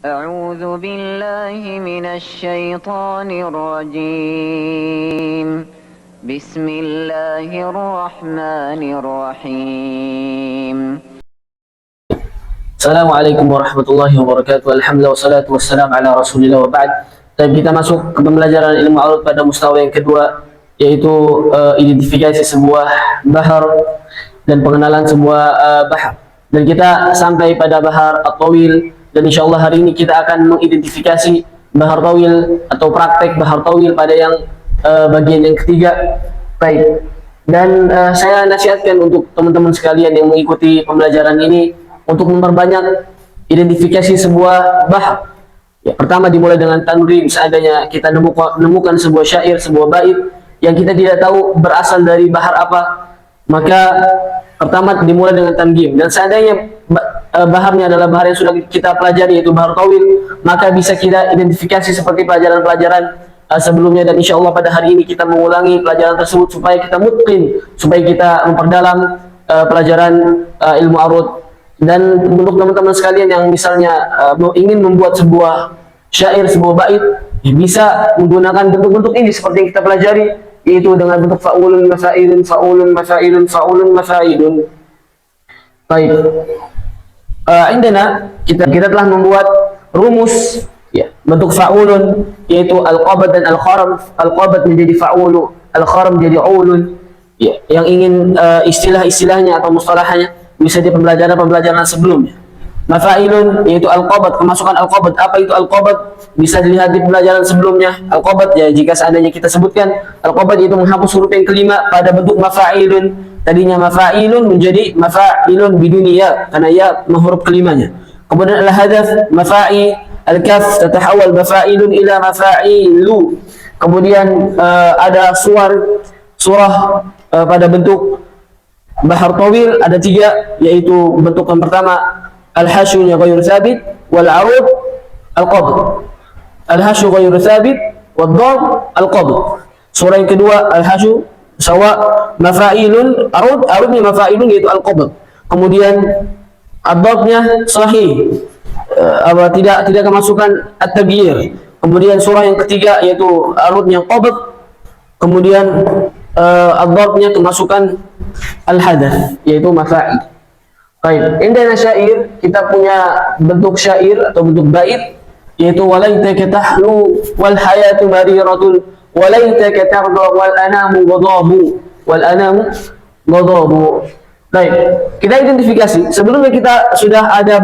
أعوذ بالله من الشيطان الرجيم. بسم الله الرحمن الرحيم. Assalamualaikum warahmatullahi wabarakatuh. Alhamdulillah wassalatu wassalamu ala rasulillah wa ba'd. Dan kita masuk ke pembelajaran ilmu arud pada mustawa yang kedua, yaitu identifikasi sebuah bahar dan pengenalan sebuah bahar. Dan kita sampai pada bahar at-tawil, dan insyaallah hari ini kita akan mengidentifikasi bahar tawil atau praktek bahar tawil pada yang bagian yang ketiga. Baik. Dan saya nasihatkan untuk teman-teman sekalian yang mengikuti pembelajaran ini untuk memperbanyak identifikasi sebuah bahar. Ya, pertama dimulai dengan tanrim. Seandainya kita menemukan sebuah syair, sebuah bait yang kita tidak tahu berasal dari bahar apa, maka pertama dimulai dengan tanjim. Dan seandainya baharnya adalah bahar yang sudah kita pelajari, yaitu bahar tawil, maka bisa kita identifikasi seperti pelajaran-pelajaran sebelumnya. Dan insya Allah pada hari ini kita mengulangi pelajaran tersebut supaya kita mutqin, supaya kita memperdalam pelajaran ilmu arud. Dan untuk teman-teman sekalian yang misalnya ingin membuat sebuah syair, sebuah bait, ya bisa menggunakan bentuk-bentuk ini seperti yang kita pelajari, yaitu dengan bentuk fa'ulun mafailun, fa'ulun mafailun, fa'ulun mafailun. Baik. Indana kita telah membuat rumus ya, bentuk fa'ulun, yaitu al-qabad dan al-kharam. Al-qabad menjadi fa'ulu, al-kharam menjadi ulun. Ya, yang ingin istilah-istilahnya atau mustalahnya bisa di pembelajaran sebelumnya. Mafailun yaitu al-qabad, kemasukan al-qabad. Apa itu al-qabad? Bisa dilihat di pembelajaran sebelumnya. Al-qabad ya, jika seandainya kita sebutkan al-qabad itu menghapus huruf yang kelima pada bentuk mafailun. Tadinya mafailun menjadi mafailun bidunia karena ya huruf kelimanya. Kemudian al-hadaf mafa'i, al-kaf tatahawal mafailun ila mafailu. Kemudian ada surah pada bentuk bahar tawil ada tiga, yaitu bentuk yang pertama al-hasyu ghairu thabit wal arud al-qabd. Al-hasyu ghairu thabit wad dhamm al-qabd. Surah yang kedua al-hasyu sawa mafailun, arudnya mafailun yaitu al-qabd. Kemudian ad-dhammnya sahih, tidak kemasukan at-taghyir. Kemudian surah yang ketiga yaitu arudnya qabd. Kemudian ad-dhammnya kemasukan al-hadath yaitu mafa'il. Baik, indana syair, kita punya bentuk syair atau bentuk bait, yaitu walaitaka tahlu wal hayatu mariratun walaitaka tarda wal anamu ghadabu wal anamu ghadabu. Baik, kita identifikasi. Sebelumnya kita sudah ada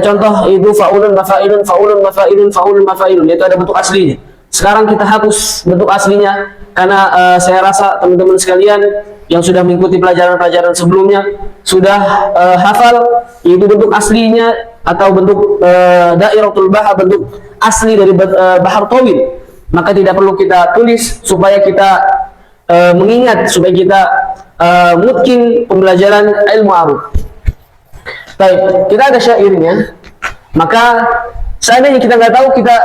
contoh, yaitu fa'ulun mafailun, fa'ulun mafailun, fa'ulun mafailun, yaitu ada bentuk aslinya. Sekarang kita hapus bentuk aslinya karena saya rasa teman-teman sekalian yang sudah mengikuti pelajaran-pelajaran sebelumnya sudah hafal yaitu bentuk aslinya atau bentuk dairatul bahar, bentuk asli dari bahar tawil. Maka tidak perlu kita tulis supaya kita mengingat, supaya kita mutqin pembelajaran ilmu arud. Baik, kita ada syairnya. Maka seandainya kita nggak tahu, kita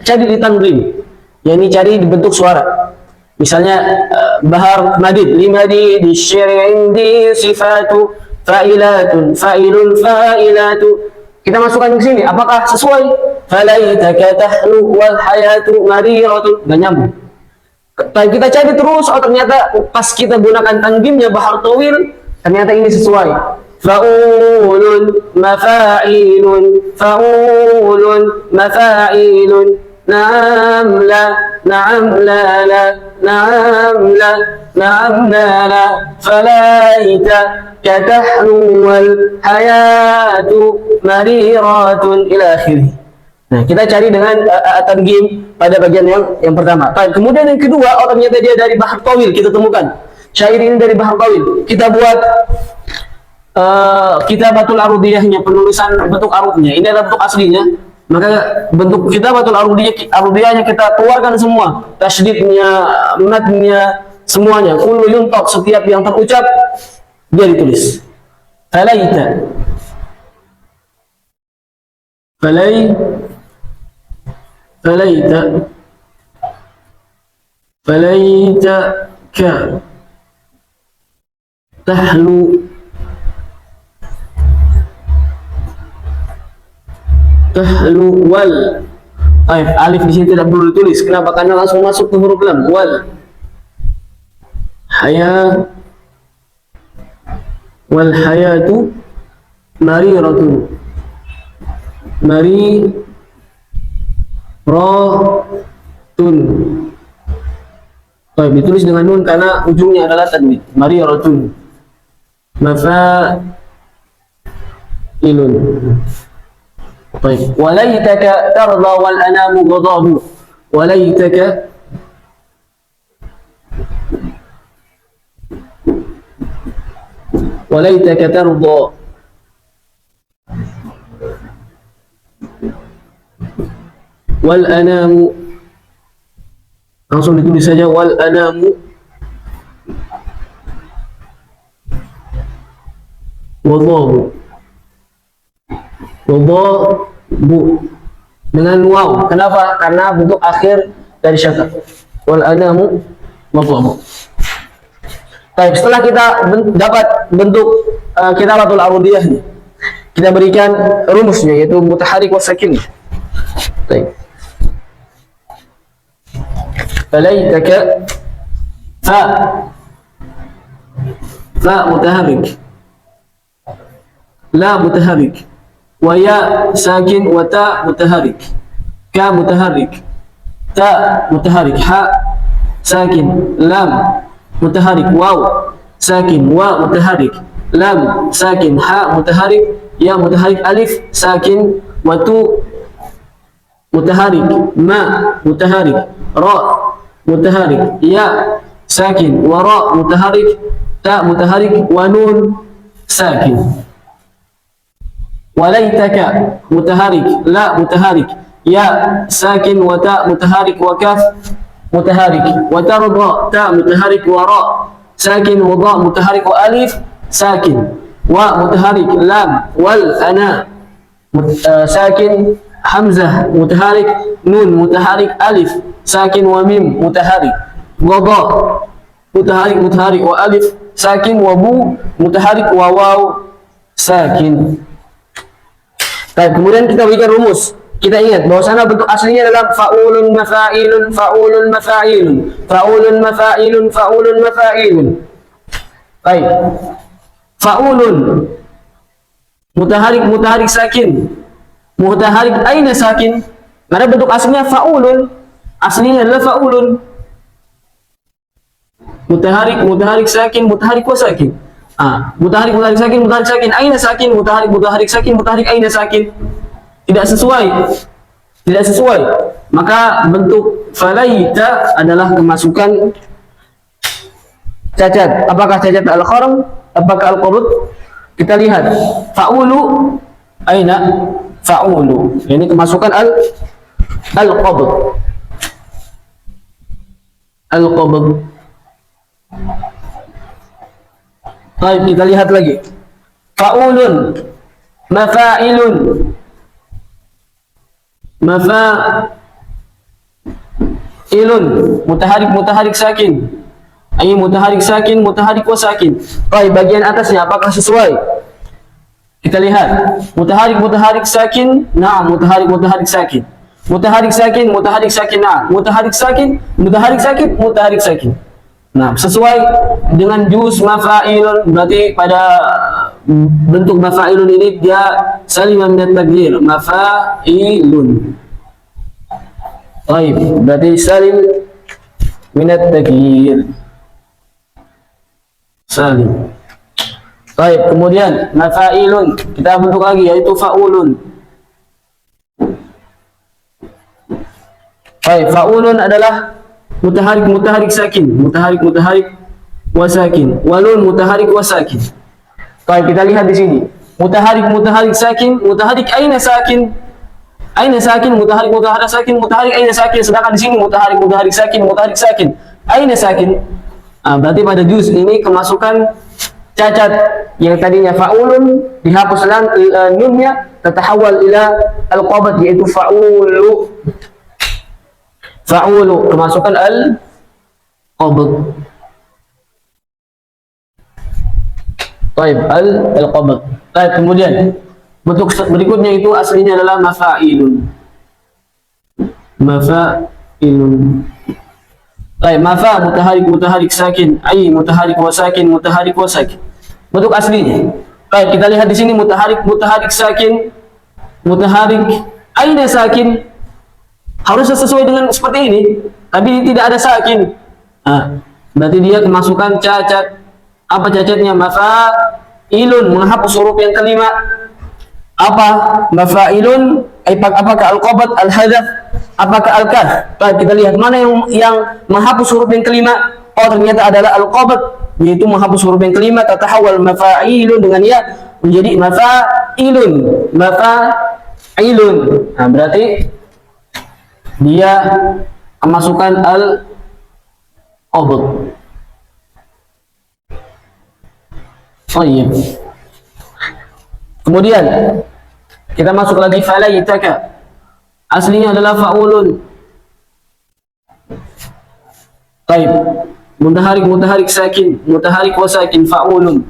cari di tanrim, yakni cari di bentuk suara. Misalnya bahar madid, limadi di syari' indi sifatu fa'ilatun fa'ilun fa'ilatu. Kita masukkan ke sini, apakah sesuai? Falaitaka tahlu wal hayatu mariratun, enggak nyambung. Kita cari terus, oh ternyata pas kita gunakan tanjimnya bahar tawil, ternyata ini sesuai. Fa'ulun mafa'ilun, fa'ulun mafa'ilun, na'am la, na'am la la, na'am la, na'am la la, falaita katahlu wal hayatu mariratun ila akhirih. Nah, kita cari dengan tanjim pada bagian yang pertama. Kemudian yang kedua, oh ternyata dia dari bahar tawil, kita temukan syair ini dari bahar tawil. Kita buat kitabatul arudiyahnya, penulisan bentuk arudnya. Ini adalah bentuk aslinya. Maka bentuk kitabatul arudiyahnya kita keluarkan semua, tasydidnya, madnya, semuanya. Kullu yuntaq, setiap yang terucap dia ditulis. Falaita, falaita, falaitaka tahlu kahlu wal. Alif di sini tidak perlu ditulis. Kenapa? Karena langsung masuk ke huruf lam. Wal haya wal hayatu mariratun. Mariratun. Ditulis dengan nun karena ujungnya adalah tanwin. Mariratun. Mafa'ilun. Walaitaka tarda wal anamu ghadabu. Walaitaka tarda. Wal anamu, langsung ditulis saja wal anamu. Ghadabu. Bu dengan waw. Kenapa? Karena bentuk akhir dari syakar. Wal anamu ghadabu. Baik, setelah kita dapat bentuk kitabatul arudiyah, kita berikan rumusnya, yaitu mutaharik wa sakin. Baik. Falaitaka fa mutaharik, la mutaharik, wa ya sakin, wa ta mutaharik, ka mutaharik, ta mutaharik, ha sakin, lam mutaharik, waw sakin, wa mutaharik, lam sakin, ha mutaharik, ya mutaharik, alif sakin, wa tu mutaharik, ma mutaharik, ra mutaharik, ya sakin, wa ra mutaharik, ta mutaharik, wa nun sakin. Walaitaka mutaharik, la mutaharik, ya sakin, wa ta mutaharik, wa kaf mutaharik, wa tarda ta mutaharik, wa ra sakin, wa dha mutaharik, wa alif sakin, wa mutaharik, lam wal ana sakin, hamzah mutaharik, nun mutaharik, alif sakin, wa mim mutaharik, wa dha mutaharik, wa alif sakin, wa bu mutaharik, wa waw sakin. Baik, kemudian kita berikan rumus. Kita ingat bahwasanya bentuk aslinya adalah fa'ulun mafa'ilun, fa'ulun mafa'ilun, fa'ulun mafa'ilun, fa'ulun mafa'ilun. Baik, fa'ulun mutaharik sakin. Mutaharik aina sakin? Karena bentuk aslinya fa'ulun, aslinya adalah fa'ulun. Mutaharik sakin, mutaharik wa sakin. Mutaharik sakin, mutaharik sakin, aina sakin, mutaharik sakin, mutaharik aina sakin. Tidak sesuai. Maka bentuk falaita adalah kemasukan cacat. Apakah cacat al-kharam? Apakah al-qabd? Kita lihat. Fa'ulu aina fa'ulu. Ini kemasukan al-qabd. Al-qabd. Baik, kita lihat lagi. Fa'ulun mafa'ilun, mafa'ilun, mutaharik sakin. Ay mutaharik sakin, mutaharik wa sakin. Baik, bagian atasnya apakah sesuai? Kita lihat. Mutaharik sakin, na'am, mutaharik sakin. Mutaharik sakin, na'am. Mutaharik sakin, mutaharik sakin. Nah, sesuai dengan juz mafa'ilun, berarti pada bentuk mafa'ilun ini dia salim min at-taghyir, mafa'ilun. Baik, berarti salim min at-taghyir. Salim. Baik, kemudian mafa'ilun kita bentuk lagi, yaitu fa'ulun. Baik, fa'ulun adalah mutaharik sakin, mutaharik wa sakin, walun mutaharik wa sakin. Baik, kita lihat di sini. Mutaharik sakin, mutaharik aina sakin, mutaharik sakin, mutaharik aina sakin. Sedangkan di sini mutaharik sakin, aina sakin. Berarti pada juz ini kemasukan cacat. Yang tadinya fa'ulun dihapus nunnya, tatahawal ila al-qabd, yaitu fa'ulu. Fa'ulu kemasukan al-qabd. Baik, al-qabd. Baik, kemudian Bentuk berikutnya itu aslinya adalah mafa'ilun. Mafa'ilun. Baik, mafa mutaharik sakin, ai mutaharik wa sakin, mutaharik wa sakin. Bentuk aslinya. Baik, kita lihat di sini mutaharik sakin, mutaharik aina sakin. Harus sesuai dengan seperti ini, tapi tidak ada sakin. Nah, berarti dia kemasukan cacat. Apa cacatnya? Mafa'ilun, menghapus huruf yang kelima. Apa mafa'ilun? Apakah al-qabad, al-hadzaf, apakah al-kasr? Baik, kita lihat mana yang menghapus huruf yang kelima. Oh, ternyata adalah al-qabad, yaitu menghapus huruf yang kelima. Tatahawal mafa'ilun dengan ya menjadi mafa'ilun. Nah, berarti dia kemasukan al-qabad. Oh iya. Kemudian kita masuk lagi falaitaka. Aslinya adalah fa'ulun. Baik. Mutaharik sakin, mutaharik wa sakin, fa'ulun.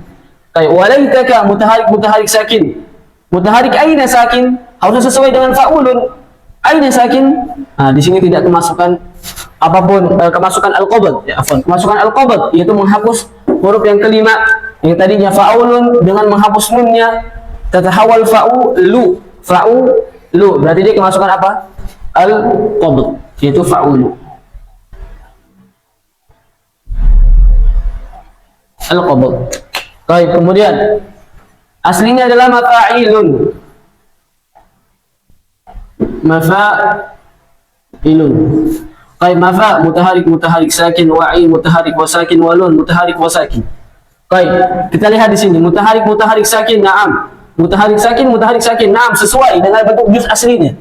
Baik, walaitaka mutaharik sakin. Mutaharik aina sakin, harus sesuai dengan fa'ulun. Aina sakin. Nah, di sini tidak kemasukan apapun, kemasukan al-qabad, ya, afwan. Kemasukan al-qabad yaitu menghapus huruf yang kelima. Yang tadinya fa'ulun dengan menghapus nunnya tatahawal fa'ulu. Berarti dia kemasukan apa? Al-qabd, yaitu fa'ulu. Al-qabd. Baik, kemudian aslinya adalah mafa'ilun. Baik, mafa mutaharik sakin, wa'i mutaharik wa sakin, walun mutaharik wa sakin. Baik, kita lihat di sini mutaharik sakin, na'am. Mutaharik sakin, na'am, sesuai dengan bentuk juz aslinya.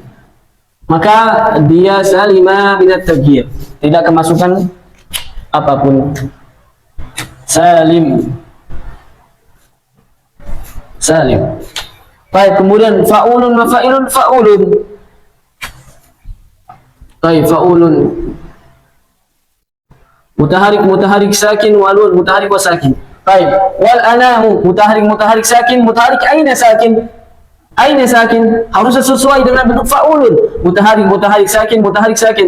Maka dia salima minat taghyir, tidak kemasukan apapun. Salim. Baik, kemudian fa'ulun, mafa'ilun, fa'ulun. Baik, fa'ulun. Mutaharik sakin, walun mutaharik wa sakin. Baik, wal anamu mutaharik sakin, mutaharik aina sakin. Harus sesuai dengan bentuk fa'ulun. Mutaharik sakin.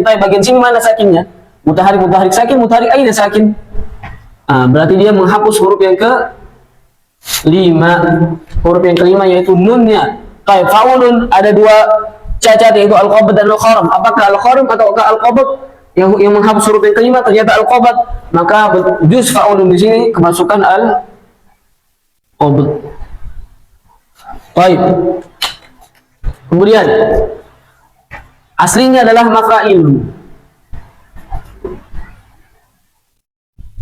Baik, bagian sini mana sakinnya? Mutaharik sakin, mutaharik aina sakin. Berarti dia menghapus huruf yang huruf yang kelima yaitu nunnya. Baik, fa'ulun ada dua cacat yaitu al-qabd dan al-kharam. Apakah al-kharam atau al-qabd? Yang menghapus huruf yang kelima ternyata al-qabd, maka juz fa'ulun di sini kemasukan al-qabd. Baik. Kemudian aslinya adalah mafa'ilun.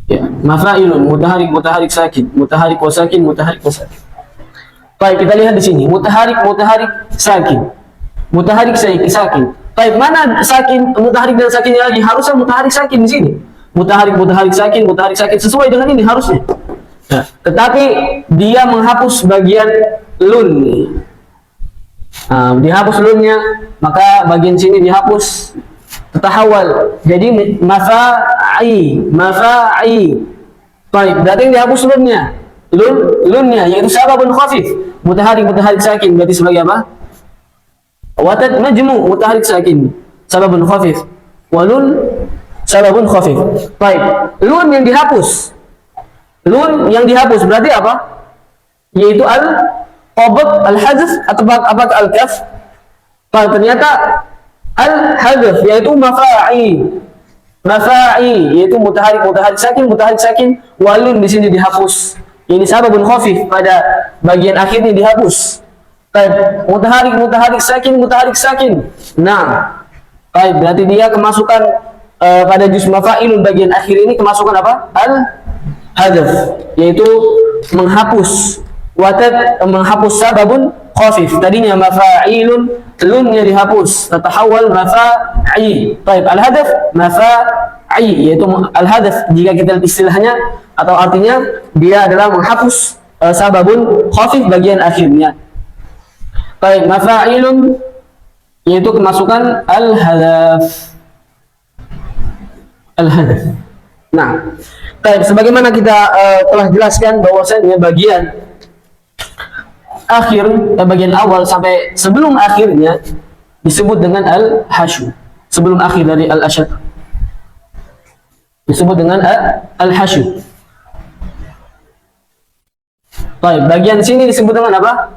Ya, mafa'ilun, mutaharik sakin, mutaharik wa sakin. Baik, kita lihat di sini mutaharik sakin. Baik, mana sakin, mutaharik dan sakinnya lagi? Harusnya mutaharik sakin di sini. Mutaharik sakin sesuai dengan ini harusnya. Nah, tetapi dia menghapus bagian lun. Dihapus lunnya, maka bagian sini dihapus, tatahawal. Jadi mafa'i. Baik, berarti yang dihapus lunnya. Lunnya yaitu sababun khafif. Mutaharik sakin berarti sebagai apa? Watat majmu mutaharik sakin sababun khafif, walun sababun khafif. Baik, lun yang dihapus berarti apa? Yaitu al-qabd, al-hadzf atau apakah al-kaf? Ternyata al-hadzf yaitu mafa'i yaitu mutaharik sakin, walun di sini dihapus. Ini sababun khafif, pada bagian akhirnya dihapus. Baik, mutaharik sakin. Nah, baik, berarti dia kemasukan pada juz mafa'ilun bagian akhir ini kemasukan apa? Al-hadzf, yaitu menghapus sababun khafif. Tadinya mafa'ilun, lunnya dihapus, tatahawal mafa'i. Baik, al-hadzf mafa'i, yaitu al-hadzf jika kita lihat istilahnya atau artinya dia adalah menghapus sababun khafif bagian akhirnya. Baik, mafa'ilun yaitu kemasukan al-hadzf. Nah, baik, sebagaimana kita telah jelaskan bahwasanya bagian akhir, bagian awal sampai sebelum akhirnya disebut dengan al-hasyu. Sebelum akhir dari al-asyat disebut dengan al-hasyu. Baik, bagian sini disebut dengan apa?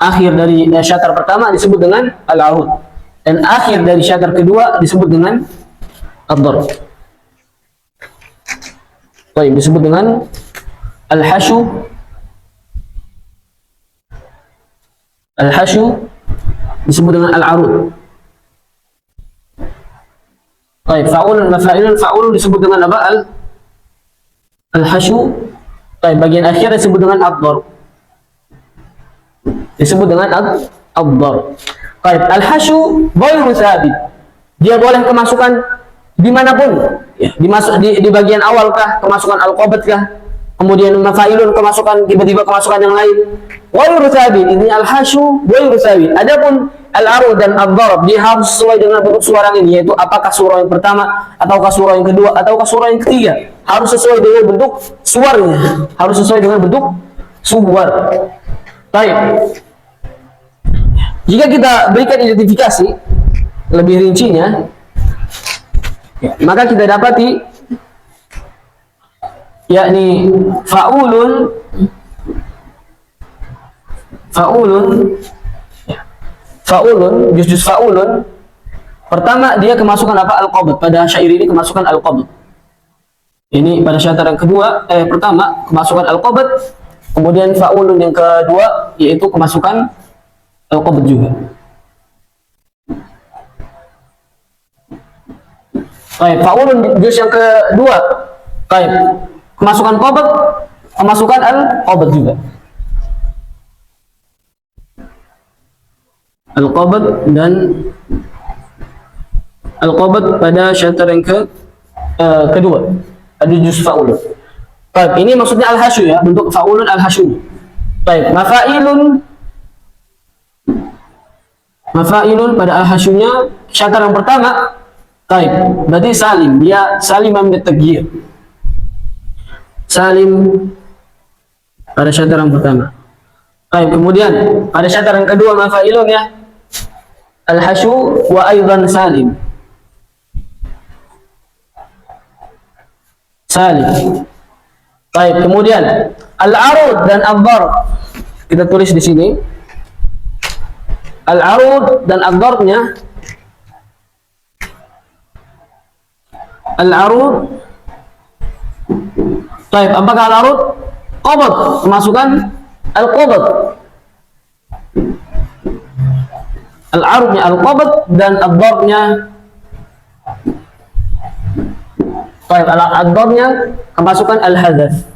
Akhir dari syatar pertama disebut dengan al-arud, dan akhir dari syatar kedua disebut dengan ad-darb. Baik, disebut dengan al-hasyu. Al-hasyu disebut dengan al-arud. Baik, fa'ulun, mafa'ilun, fa'ulun disebut dengan apa? Al-hasyu. Baik, bagian akhir disebut dengan ad-darb. Disebut dengan ad-darb. Baik, al-hasyu ghairu tsabit. Dia boleh kemasukan dimanapun. Ya, di bagian awal kah, kemasukan al-qabd kah? Kemudian mafa'ilun, kemasukan tiba-tiba kemasukan yang lain. Ghairu tsabit. Ini al-hasyu ghairu tsabit. Adapun al-arud dan ad-darb, dia harus sesuai dengan bentuk suara ini, yaitu apakah surah yang pertama, ataukah surah yang kedua, ataukah surah yang ketiga. Harus sesuai dengan bentuk suaranya. Harus sesuai dengan bentuk suar. Baik. Jika kita berikan identifikasi lebih rincinya, maka kita dapati yakni fa'ulun, juz fa'ulun. Pertama, dia kemasukan apa? Al-qabd. Pada syair ini kemasukan al-qabd. Ini pada syair yang kedua, pertama kemasukan al-qabd. Kemudian fa'ulun yang kedua yaitu kemasukan al-qabd juga. Baik, fa'ulun juz yang kedua. Baik, kemasukan qabd, kemasukan al-qabd juga. Al-qabd dan al-qabd pada syatar yang kedua. Ada juz fa'ulun. Baik, ini maksudnya al-hasyu ya, bentuk fa'ulun al-hasyu. Baik, mafa'ilun pada al-hasyunya syatar yang pertama. Baik, berarti salim, dia salim min at-taghyir. Salim pada syatar yang pertama. Baik, kemudian pada syatar yang kedua mafa'ilun ya, al-hasyu wa aidan salim. Salim. Baik, kemudian al-arud dan ad-darb. Kita tulis di sini. Al-arud dan ad-darbnya. Al-arud. Baik, apakah al-arud? Qabd, kemasukan al-qabd. Al-arudnya al-qabd dan ad-darbnya. Baik, ad-darbnya kemasukan al-hadzaf.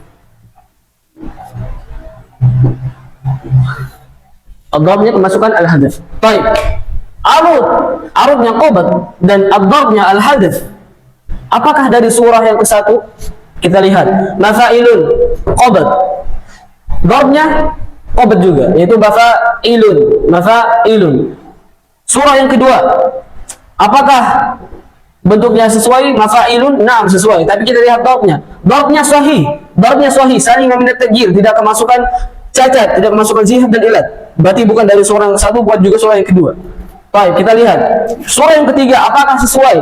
Ad-darbnya kemasukan al-hadzaf. Baik, arudnya qabd dan ad-darbnya al-hadzaf. Apakah dari surah yang ke-1? Kita lihat, mafa'ilun qabd. Darbnya qabd juga, yaitu mafa'ilun. Surah yang kedua, apakah bentuknya sesuai? Mafa'ilun, na'am sesuai. Tapi kita lihat darbnya. Darbnya sahih, saling min at-taghyir, tidak kemasukan cacat, tidak kemasukan zihab dan ilat. Berarti bukan dari surah yang ke-1, bukan juga surah yang kedua. Baik, kita lihat surah yang ketiga, apakah sesuai?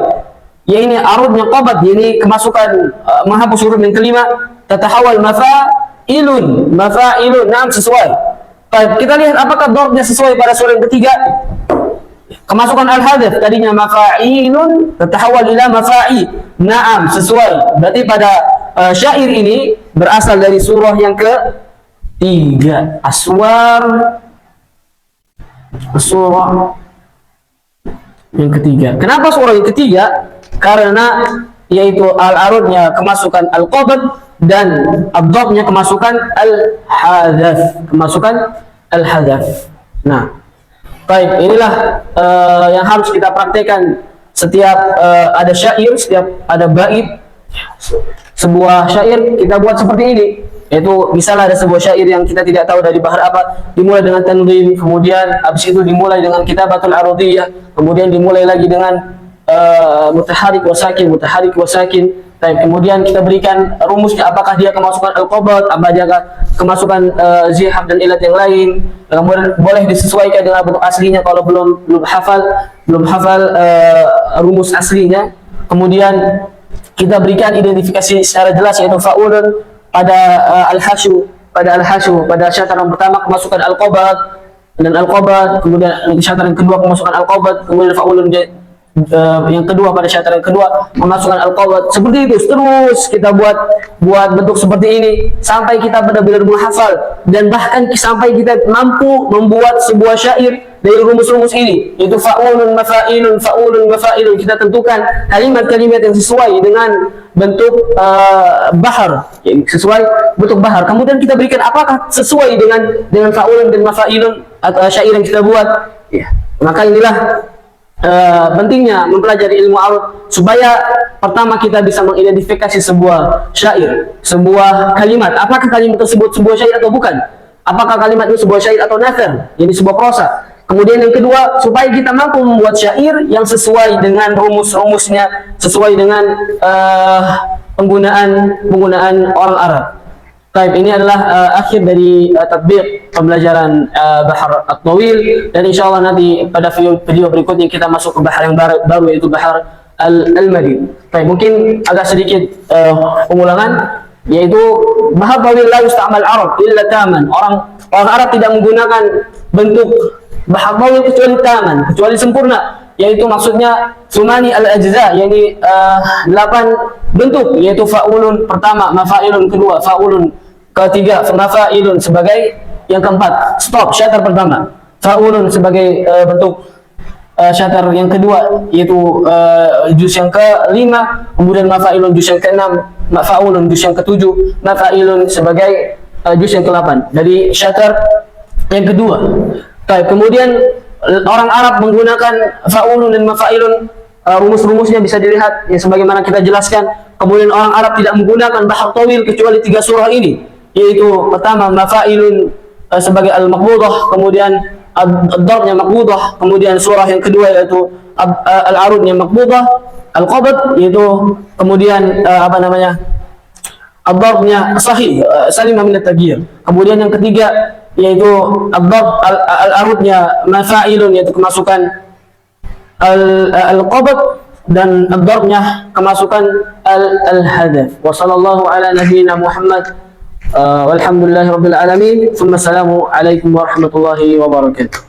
Ya, ini arudnya qabd, ini kemasukan menghapus huruf yang kelima, tatahawal mafa'ilun, na'am sesuai. Baik, kita lihat apakah darbnya sesuai pada surah yang ketiga. Kemasukan al-hadzaf, tadinya mafa'ilun tatahawal ila mafa'i, na'am sesuai. Berarti pada syair ini berasal dari surah yang ketiga, surah yang ketiga. Kenapa surah yang ketiga? Karena yaitu al-arudnya kemasukan al-qabd dan ad-darbnya kemasukan al-hadzaf. Nah, baik, inilah yang harus kita praktekkan setiap ada syair, setiap ada bait. Sebuah syair kita buat seperti ini, yaitu misalnya ada sebuah syair yang kita tidak tahu dari bahar apa, dimulai dengan tanzim, kemudian habis itu dimulai dengan kitabatul arudiyah, kemudian dimulai lagi dengan mutaharik wa sakin, Kemudian kita berikan rumusnya, apakah dia kemasukan al-qabad, apa dia kemasukan zihab dan ilat yang lain. Kemudian boleh disesuaikan dengan bentuk aslinya kalau belum hafal rumus aslinya. Kemudian kita berikan identifikasi secara jelas, yaitu fa'ulun pada al-hasyu, pada syatar yang pertama kemasukan al-qabad dan al-qabad, kemudian syatar yang kedua kemasukan al-qabad, kemudian fa'ulun yang kedua pada syatar yang kedua memasukkan al-qabad. Seperti itu terus kita buat bentuk seperti ini sampai kita benar-benar menghafal, dan bahkan sampai kita mampu membuat sebuah syair dari rumus-rumus ini, yaitu fa'ulun mafa'ilun fa'ulun mafa'ilun. Kita tentukan kalimat-kalimat yang sesuai dengan bentuk bahar, sesuai bentuk bahar. Kemudian kita berikan apakah sesuai dengan fa'ulun dan mafa'ilun atau syair yang kita buat. Maka inilah pentingnya mempelajari ilmu arud, supaya pertama kita bisa mengidentifikasi sebuah syair, sebuah kalimat, apakah kalimat tersebut sebuah syair atau bukan, apakah kalimat itu sebuah syair atau nathar, jadi sebuah prosa. Kemudian yang kedua, supaya kita mampu membuat syair yang sesuai dengan rumus-rumusnya, sesuai dengan penggunaan orang Arab. Ini adalah akhir dari tatbiq pembelajaran Bahar At-Tawil, dan insyaallah nanti pada video berikutnya kita masuk ke bahar yang baru, yaitu Bahar Al-Madid. Mungkin agak sedikit pengulangan, yaitu Bahar Tawil la yusta'mal Arab illa taman. Orang Arab tidak menggunakan bentuk Bahar Tawil kecuali taman, kecuali sempurna, yaitu maksudnya sumani al-ajza, yakni 8 bentuk, yaitu fa'ulun pertama, mafa'ilun kedua, fa'ulun ketiga, mafa'ilun sebagai yang keempat. Stop, syatar pertama. Fa'ulun sebagai bentuk syatar yang kedua, yaitu juz yang kelima. Kemudian mafa'ilun juz yang keenam, mafa'ulun juz yang ketujuh, mafa'ilun sebagai juz yang ke-8 dari syatar yang kedua. Kemudian orang Arab menggunakan fa'ulun dan mafa'ilun, rumus-rumusnya bisa dilihat ya sebagaimana kita jelaskan. Kemudian orang Arab tidak menggunakan Bahar Tawil kecuali 3 surah ini, yaitu pertama mafa'ilun sebagai al-maqbudah, kemudian ad-darbnya maqbudah, kemudian surah yang kedua yaitu al-arudnya maqbudah, al-qabad, yaitu kemudian ad-darbnya sahih, salimah min at-taghyir. Kemudian yang ketiga yaitu al-arudnya mafa'ilun, yaitu kemasukan al-qabad, dan ad-darbnya kemasukan al-hadath. Wa sallallahu ala nabiyyina Muhammad walhamdulillahi rabbil alamin. Assalamu alaikum warahmatullahi wabarakatuh.